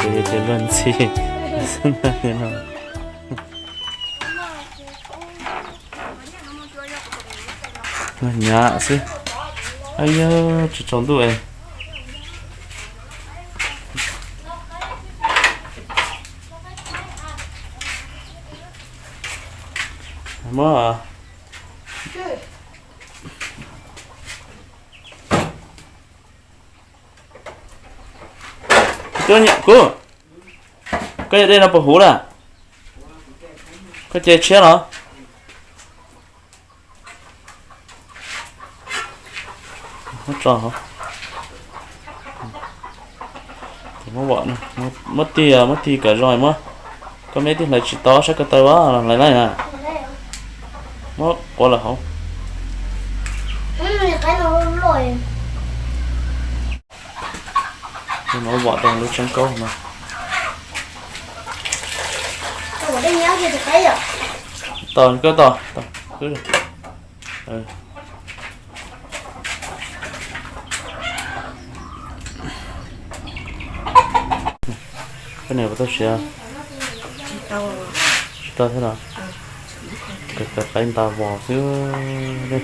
để luận gì xưng là thế nào nhả xí ai nhớ chỉ trốn tuổi mà cho nhẹ cô cái đây là bảo hú à cái chế chết nó mất trò hả thì mất bọn mất thì cả rồi mất có mấy tiếng lại chỉ to sẽ cái tay quá lại này nè mất quá là không thì nó bỏ trong lúc trắng câu mà to cứ to cứ được cái này của tôi sẽ to thế nào cái anh ta bỏ xíu đi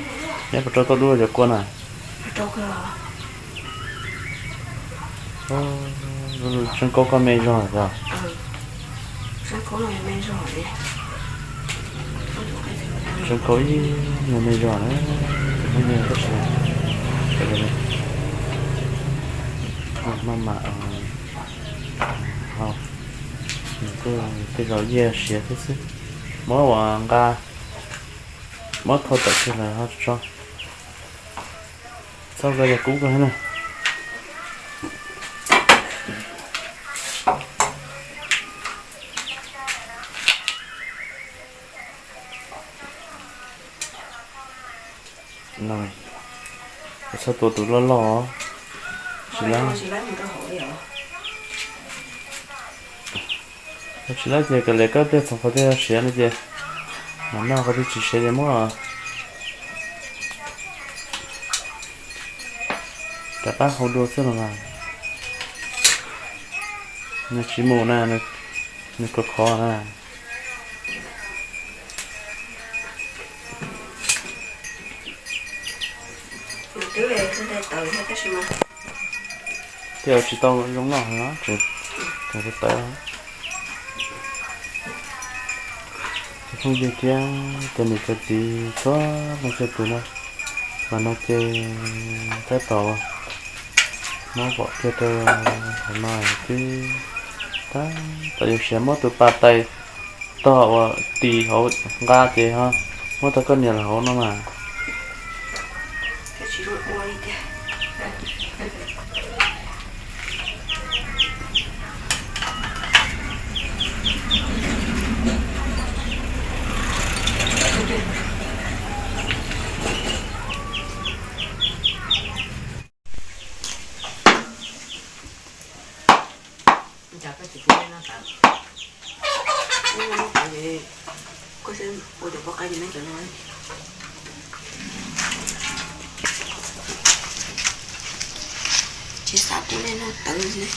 nhé cho tôi đuôi được con này chân câu con mê rồi rồi chân câu người mê rồi đấy không nghe rất là cái này mà không cái rồi dê xía thế chứ mỗi hoàng ga mỗi thôi tự nhiên là hết cho sau đây là cũ cái này rồi sao tụi lo chỉ là gì cái lấy cái tiền xong phải đi xé này gì mà nào có đi chỉ xé gì mà cả bác không đua xưa là nó chỉ mù nè nó có khó nè theo chỉ tao giống nào nó chỉ cái tay không biết chăng cái này cái gì có một cái tụi nó mà nó chơi cái tàu nó gọi cho tôi hôm nay chứ ta tại vì sẽ mất từ ba tay tàu tì hậu ga chơi ha mất tới con nhà là hậu nó mà chỉ sắp lên nó tự này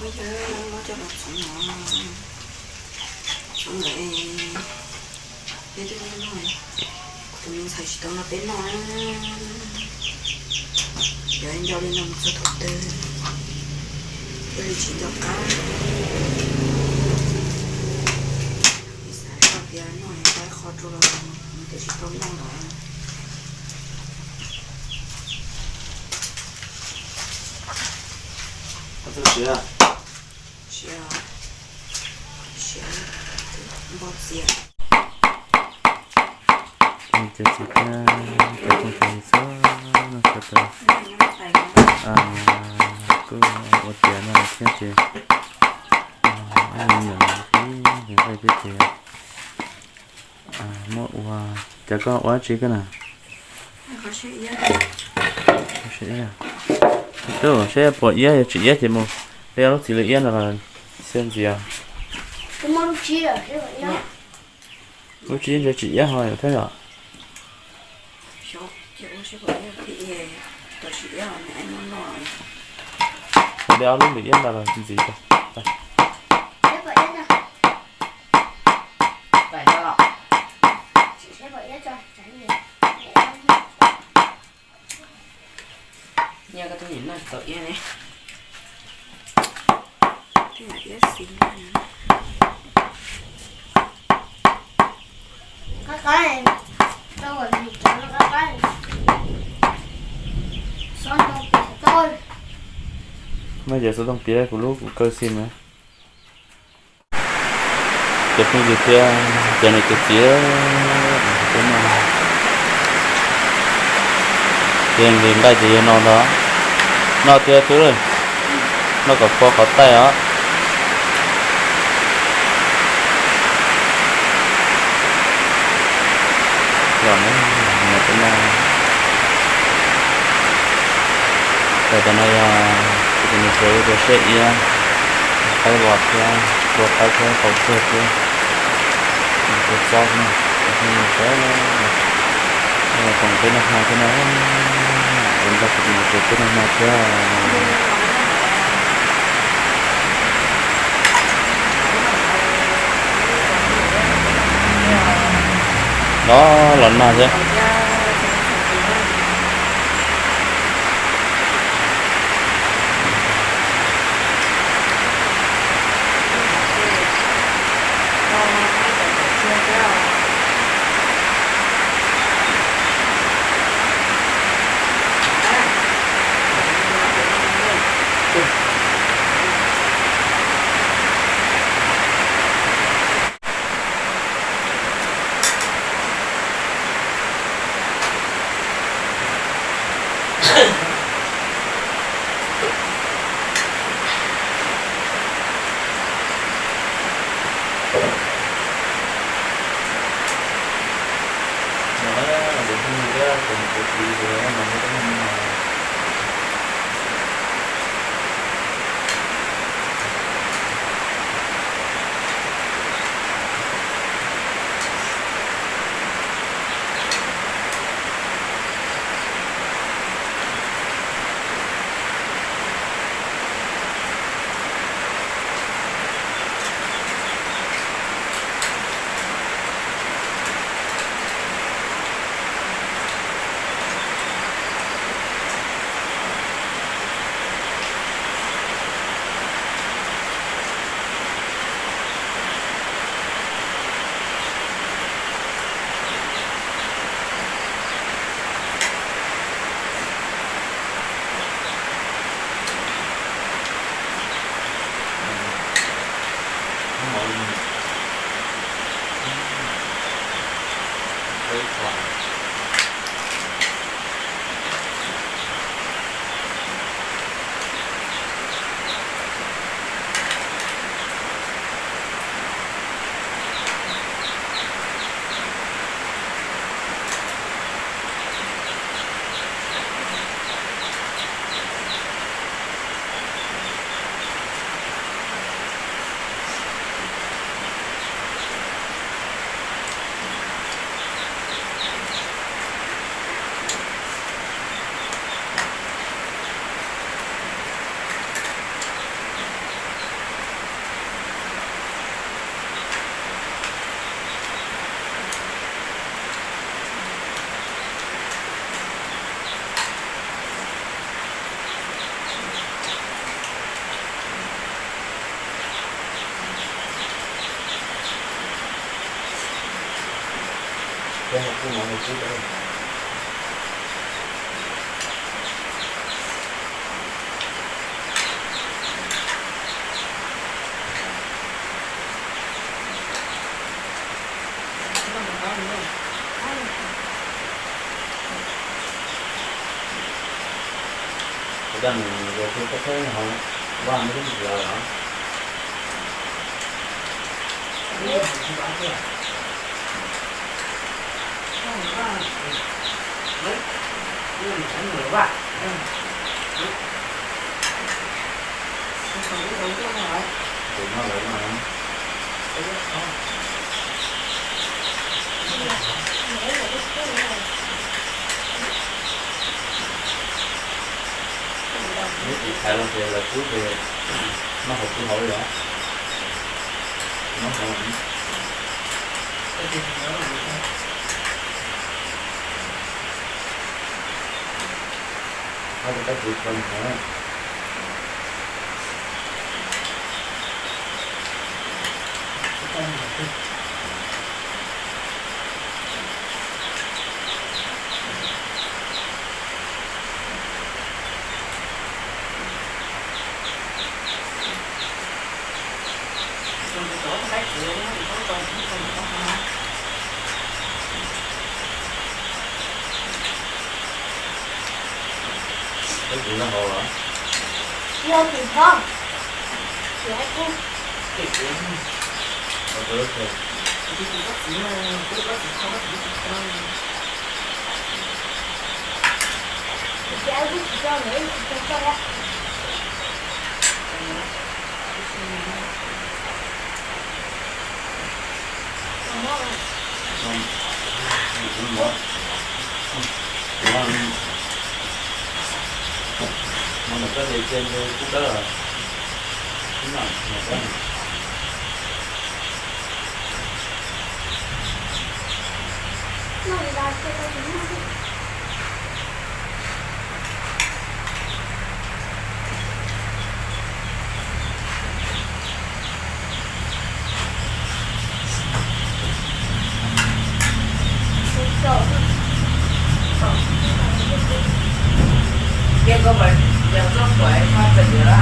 bây giờ nó cho một số nó xong lại bây giờ nó tụi mình phải chỉ nó bên nó giờ anh cho lên làm cho thật tư bây chỉ cho cá thì nó phải khó cho nó để chỉ tôm nó đó tôi xé bột xía mình chỉ cái không phải số nó sẽ tới cứ một tiền là xem tiền anh nhận cái những cái biết tiền mỗi chả có quá chỉ cái nào sẽ tôi sẽ bỏ yên chỉ yên thì một đây nó chỉ là yên là xem gì à cái món chia bố trí cho chị hỏi thế rồi Số chị ô sẽ gọi thì tôi chỉ mẹ anh nó nói đeo luôn để yên là gì đâu Thế vậy đó nè. vậy đó Chị sẽ vậy đó cho tránh gì. nha cái tôi nhìn này tội nha này cái này rất xinh nha Cái này đâu rồi mình cho nó cái này. Son đâu tôi. bây giờ số đồng tiền của lúc cơ sim nữa chụp những cái kia giờ này cái kia cái mà tiền đến đây thì nó đó nó kia thứ rồi nó có khó tay á rồi nó cái này rồi cái này cái này sẽ được sẽ yên cái bọt kia bọt cái khẩu sơ kia bọt giọt này cái sẽ còn cái này hai cái này em ta cũng một cái này mà chưa đó lần nào chứ cái học mọi người chú đây đang rồi tôi có thấy họ qua mấy cái giờ hả? Tụi nó lại mà nếu chị khai lên thì là cuối thì nó học cơ hội rồi đó nó không có cái việc không hả cái chuyện nó hồ hả Vô thì không. Dạ cô. Ở bữa thì Dạ cô chỉ cho nữa cho coi á. không cũng mất mà mình có đi trên phút đó là đúng rồi mà Nó là cái gì nó. Dia có phải đều rất khỏe phát triển nữa đó.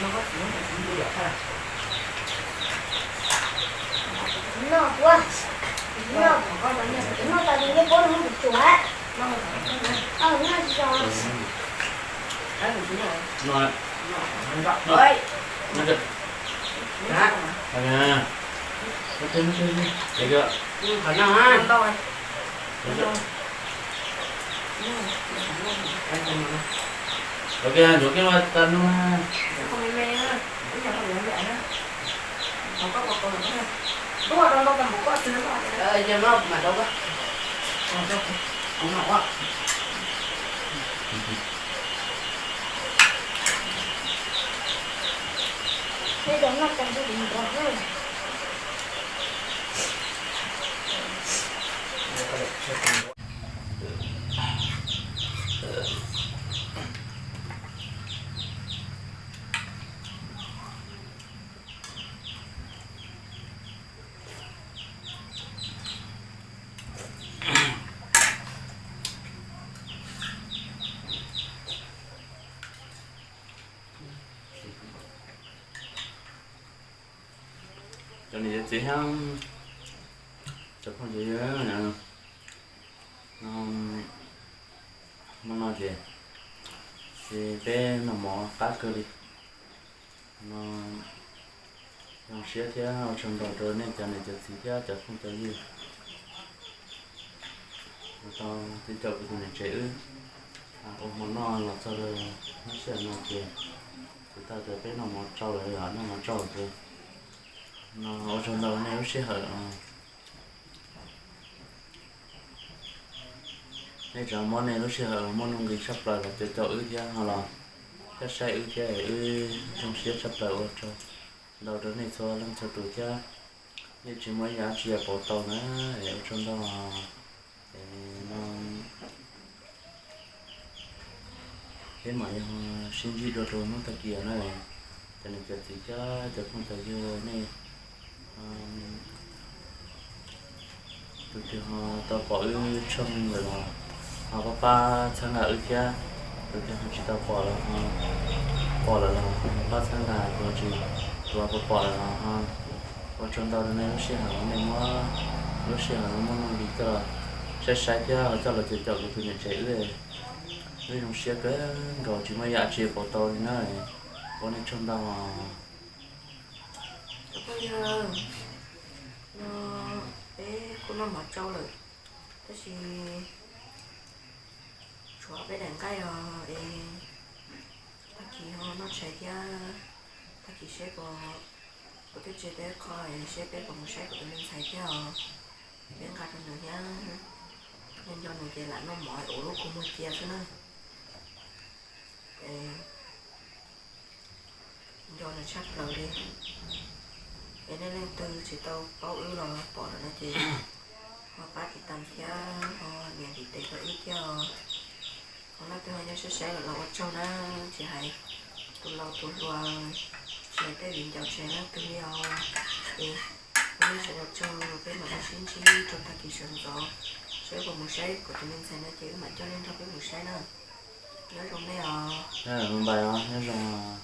Nó có tiếng là cũng được ha. Nó quá. Nó nó tại vì cái bố nó không được chuột. Nó Nó chỉ cho đấy là đúng rồi. Rồi. Nó ơi. Nó kìa. Đó. Đây nè. Nó thêm đi. Được chưa? Phải nào ha. Đâu rồi? Được chưa? Ok, nhổ cái loa tân luôn ha. Không mê mê á. Bây giờ không vậy đó. Không có con nữa ha. Đúng rồi, đâu cần một con nữa rồi. Giờ nó mà đâu có. Không học á. bây giờ nó cần cái gì nữa. Cho nên chị không chụp con gì đó nè nó nói gì thì bé nó mỏ cá cơ đi nó xé thế nào trong đó rồi nên cho nên chị thế chụp không cho gì nó to thì chụp cái này chế ôm nó là sau đó nó sẽ nó kìa ta từ cái nó một trâu lại ở nó một trâu rồi nó ở trong đó nếu sẽ hở nên trong món này nó sẽ hở món nông nghiệp sắp lại là từ cho ứ ra hoặc là cái xe ứ ra ứ trong xe sắp lại ở cho đầu đó này cho làm cho tụi cha nên chỉ mới giá chia bộ tàu nữa ở trong đó để nó cái mà sinh gì đồ nó ta kia này cho nên cái gì cho không phải như này tụi họ tao bỏ trong rồi là họ có ba tháng là ở kia tụi họ chỉ tao bỏ là ba tháng là rồi chỉ tụi họ bỏ là ở trong đó nên nó sẽ hỏng nên nó sẽ hỏng nó bị cho sai sai cho là chỉ cho tụi nhận chạy về với nó sẽ cái rồi chỉ mới giá trị của tôi này có nên trong đó bây giờ nó bé cô nó mặc trâu rồi thế thì chúa bé đàn cái để ta chỉ nó chạy ra ta chỉ sẽ có cái chế để coi sẽ bé bằng sẽ của mình chạy ra bên cạnh nữa nhá nên do này lại nó mỏi ổ lúc cũng mới chia cho nó do nó chắc rồi đi cái này lên từ chỉ tao bao ưu rồi bỏ nó thì họ bắt thì tầm kia họ nhà thì tiền có ít cho còn nó từ hồi sẽ là ở trong nó chỉ hay tụi lâu tụi lùa chỉ cái điện chào trẻ nó từ nhau thì nó sẽ ở trong cái mà nó xin chỉ trong ta kỳ sản rõ sẽ có một sai của tụi mình sẽ nó chỉ mà cho nên cho cái một sai nữa nhớ trong đây nhớ bài đó nhớ trong